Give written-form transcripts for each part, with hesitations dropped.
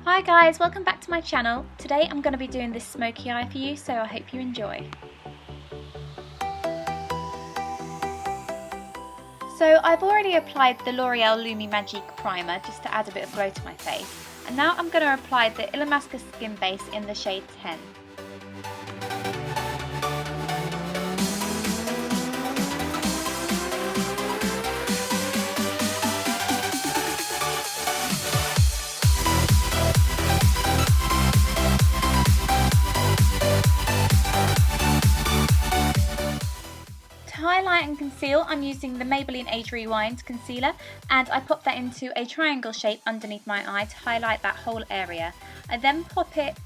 Hi guys, welcome back to my channel. Today I'm going to be doing this smoky eye for you, so I hope you enjoy. So I've already applied the L'Oreal Lumi Magique primer just to add a bit of glow to my face. And now I'm going to apply the Illamasqua Skin Base in the shade 10. To highlight and conceal, I'm using the Maybelline Age Rewind concealer, and I pop that into a triangle shape underneath my eye to highlight that whole area. I then pop it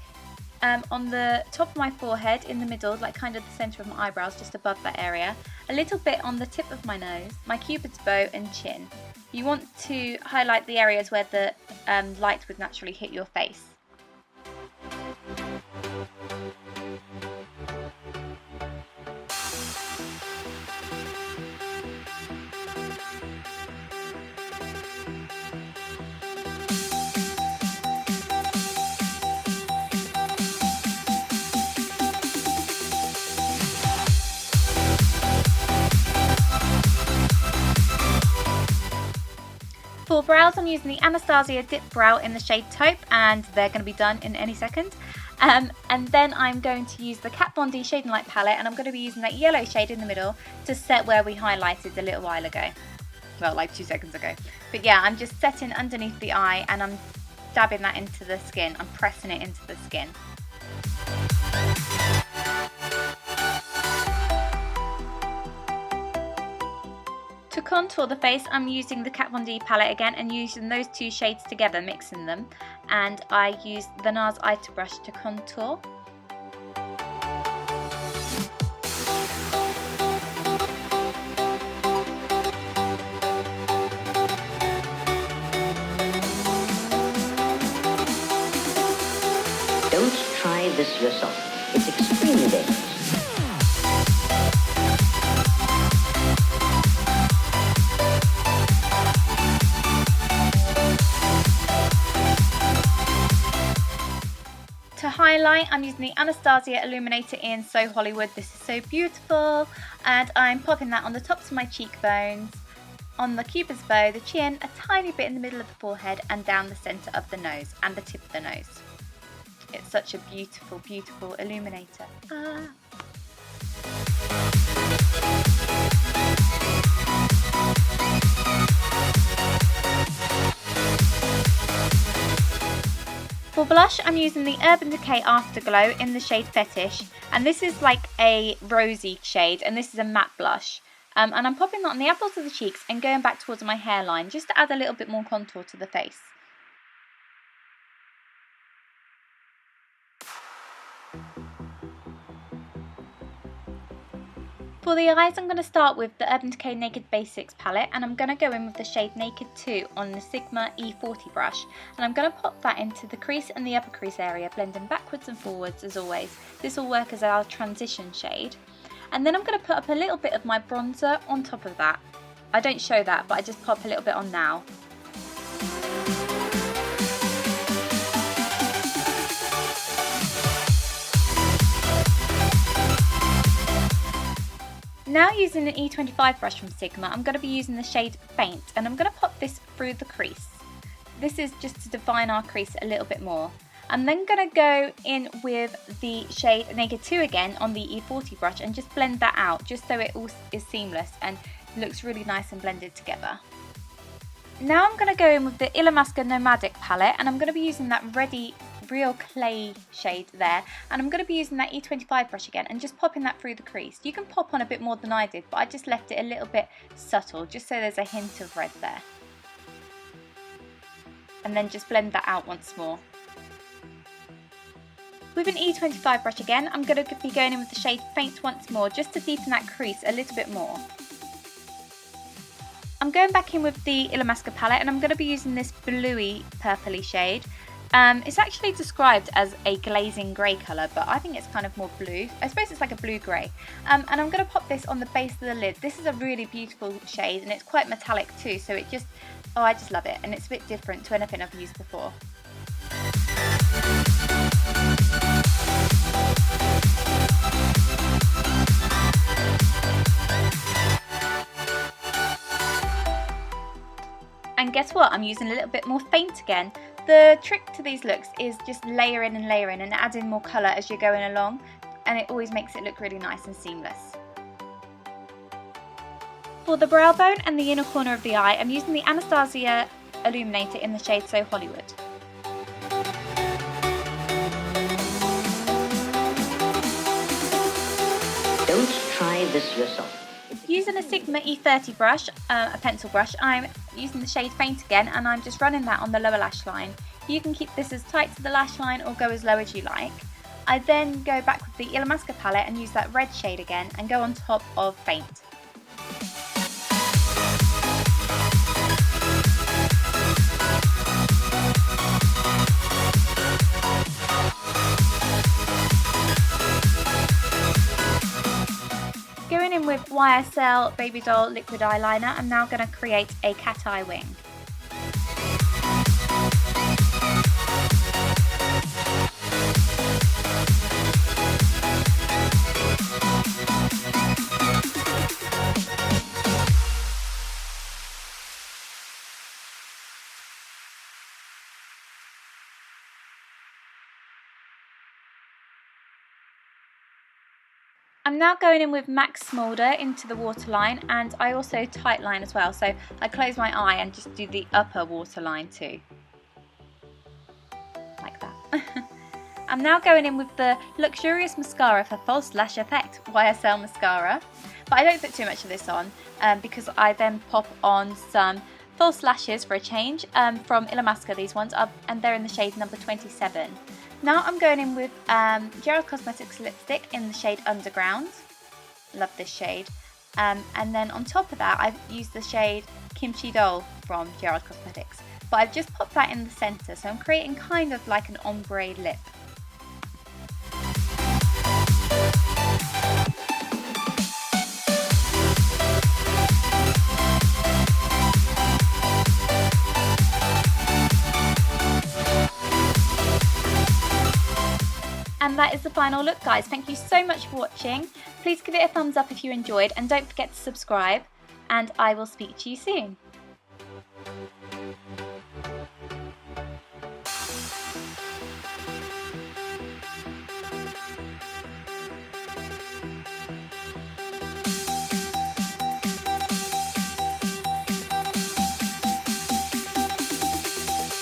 on the top of my forehead in the middle, like kind of the centre of my eyebrows, just above that area, a little bit on the tip of my nose, my cupid's bow and chin. You want to highlight the areas where the light would naturally hit your face. For brows, I'm using the Anastasia Dip Brow in the shade Taupe, and they're going to be done in any second. And then I'm going to use the Kat Von D Shading Light palette, and I'm going to be using that yellow shade in the middle to set where we highlighted a little while ago. Well, like 2 seconds ago. But yeah, I'm just setting underneath the eye and I'm dabbing that into the skin. I'm pressing it into the skin. To contour the face, I'm using the Kat Von D palette again and using those 2 shades together, mixing them. And I use the NARS Eye Brush to contour. Don't try this yourself. It's extremely dangerous. To highlight, I'm using the Anastasia Illuminator in So Hollywood. This is so beautiful. And I'm popping that on the tops of my cheekbones, on the cupid's bow, the chin, a tiny bit in the middle of the forehead, and down the centre of the nose and the tip of the nose. It's such a beautiful, beautiful illuminator. For blush, I'm using the Urban Decay Afterglow in the shade Fetish, and this is like a rosy shade, and this is a matte blush. And I'm popping that on the apples of the cheeks and going back towards my hairline just to add a little bit more contour to the face. For the eyes, I'm going to start with the Urban Decay Naked Basics palette, and I'm going to go in with the shade Naked 2 on the Sigma E40 brush, and I'm going to pop that into the crease and the upper crease area, blending backwards and forwards as always. This will work as our transition shade. And then I'm going to put up a little bit of my bronzer on top of that. I don't show that, but I just pop a little bit on now. Now using an E25 brush from Sigma, I'm going to be using the shade Faint, and I'm going to pop this through the crease. This is just to define our crease a little bit more. I'm then going to go in with the shade Naked 2 again on the E40 brush and just blend that out, just so it all is seamless and looks really nice and blended together. Now I'm going to go in with the Illamasqua Nomadic palette, and I'm going to be using that Real Clay shade there, and I'm going to be using that E25 brush again and just popping that through the crease. You can pop on a bit more than I did, but I just left it a little bit subtle, just so there's a hint of red there. And then just blend that out once more. With an E25 brush again, I'm going to be going in with the shade Faint once more, just to deepen that crease a little bit more. I'm going back in with the Illamasqua palette, and I'm going to be using this bluey purpley shade. It's actually described as a glazing grey colour, but I think it's kind of more blue. I suppose it's like a blue-grey. And I'm going to pop this on the base of the lid. This is a really beautiful shade, and it's quite metallic too, so it just, oh, I just love it. And it's a bit different to anything I've used before. And guess what? I'm using a little bit more paint again. The trick to these looks is just layering and layering and adding more colour as you're going along, and it always makes it look really nice and seamless. For the brow bone and the inner corner of the eye, I'm using the Anastasia Illuminator in the shade So Hollywood. Don't try this yourself. Using a Sigma E30 brush, a pencil brush, I'm using the shade Faint again, and I'm just running that on the lower lash line. You can keep this as tight to the lash line or go as low as you like. I then go back with the Illamasqua palette and use that red shade again and go on top of Faint. Going in with YSL Baby Doll liquid eyeliner, I'm now going to create a cat eye wing. I'm now going in with Max Smolder into the waterline, and I also tightline as well, so I close my eye and just do the upper waterline too, like that. I'm now going in with the Luxurious Mascara for False Lash Effect YSL Mascara, but I don't put too much of this on because I then pop on some false lashes for a change from Illamasqua, these ones, and they're in the shade number 27. Now I'm going in with Gerald Cosmetics lipstick in the shade Underground. Love this shade. And then on top of that, I've used the shade Kimchi Doll from Gerald Cosmetics. But I've just popped that in the centre, so I'm creating kind of like an ombre lip. And that is the final look, guys. Thank you so much for watching. Please give it a thumbs up if you enjoyed, and don't forget to subscribe, and I will speak to you soon.